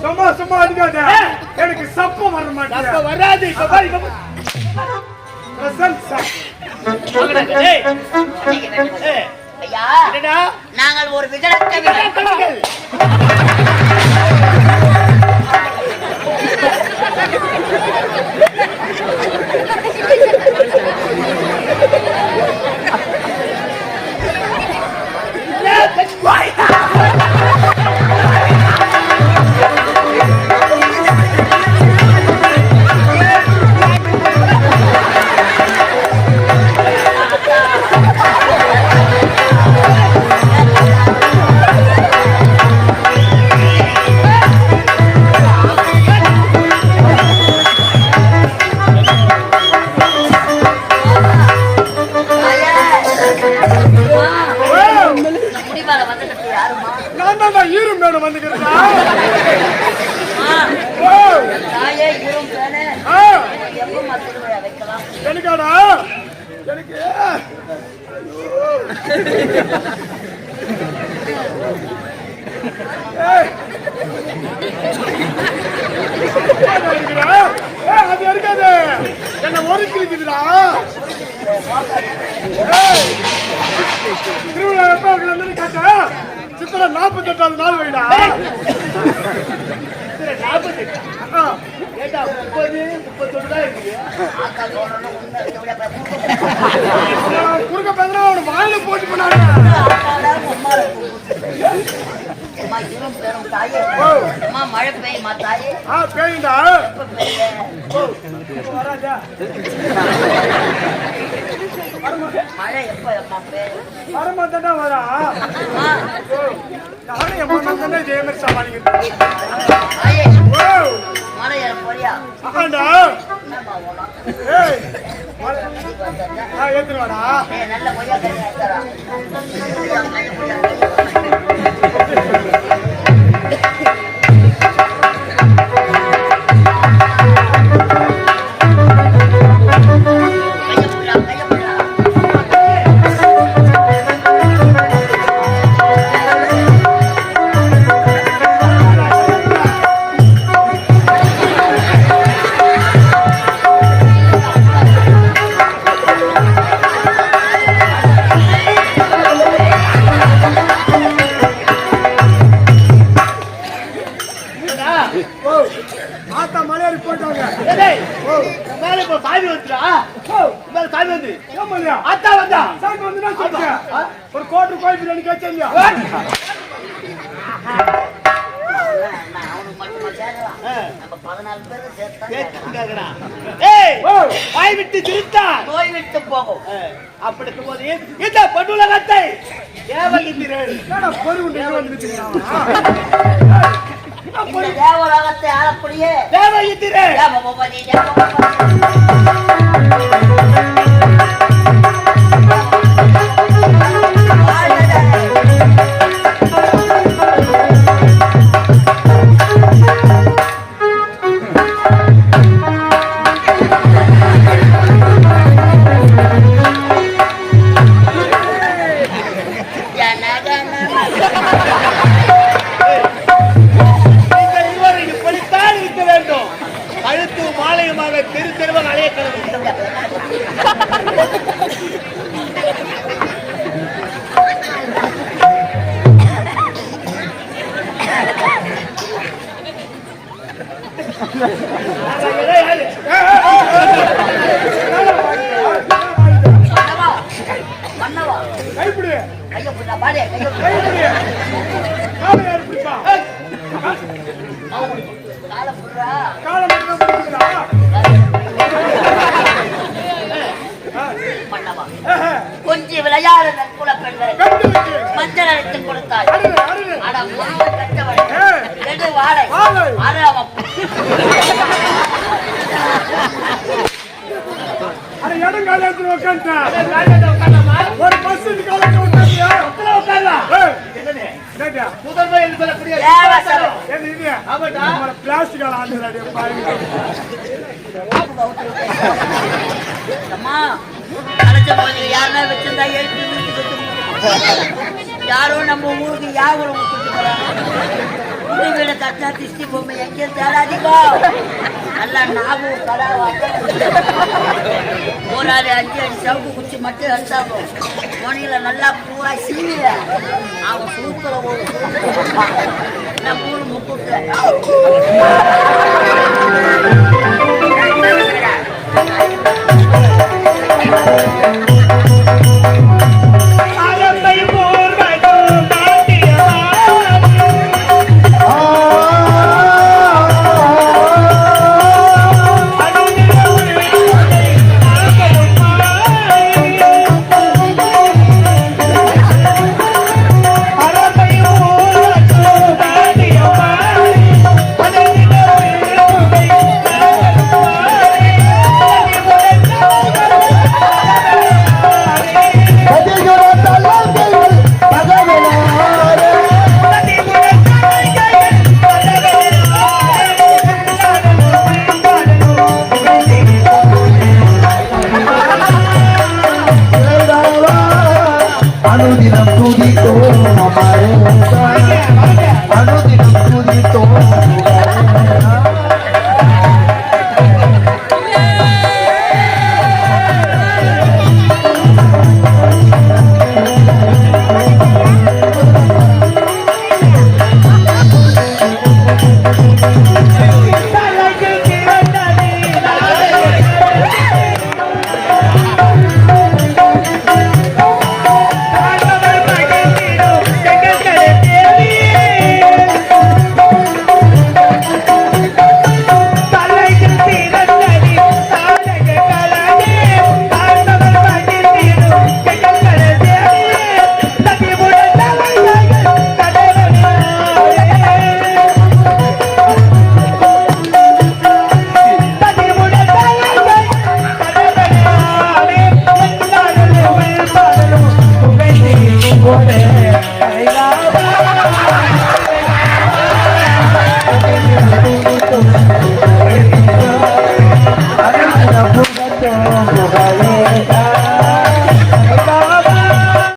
சும்மா சும்மா அடிக்காத. எனக்கு சப்ப வர மாட்டேன். அப்ப வராது. இப்ப பாரு ஐயா, நாங்கள் ஒரு விஜயங்கள் எனக்காடா எனக்கு அது இருக்காது. என்ன ஒரு கிழிக்குதுடா. திருவிழா எப்ப கேட்ட சித்திரை 48வது நாள் வைடா. 30 பேசுனா அவனு வாயில போட்டு போனாங்க. மழை பெய்யுமா தாயே? பெய்யுண்டா. மழை எப்ப வரமாட்டா வரா. நானும் எம்மா தானே இதே மாதிரி சமாளிக்கிறேன். மழை போறியா? ஏத்துருவாடா. நல்ல பொய்யா ஒரு கோட்டு கோயில் பிரியாணி கேட்கலையா? வாய் விட்டு திருத்தா நோய் விட்டு போகும். அப்படி இருக்கும்போது இந்த பண்டுலகத்தை தேவலோகத்தை ஆளக்கூடிய தேவயித்திரே கொஞ்சம் விளையாடு நற்குல பெண்களை மஞ்சள் அழைத்து கொடுத்தாய். வாழை இடம் காலத்துல ஒரு பஸ் பிளாஸ்டிக் யாரோ நம்ம ஊருக்கு யாரும் குட்டி வீட கட்டா திஷ்டி பொம்மை எங்கேயும் தேடாதீங்க. நல்லா நாகும் கடாவாட்டம் ஒரு ஆள் 5 அடி சவுக்கு குச்சி மட்டும் எடுத்தாங்க. மணியில நல்லா பூரா சீவிய அவன் சூத்துல ஒரு நான் 3 முக்கூட்டு अनुदिनं तुझी तो हमारे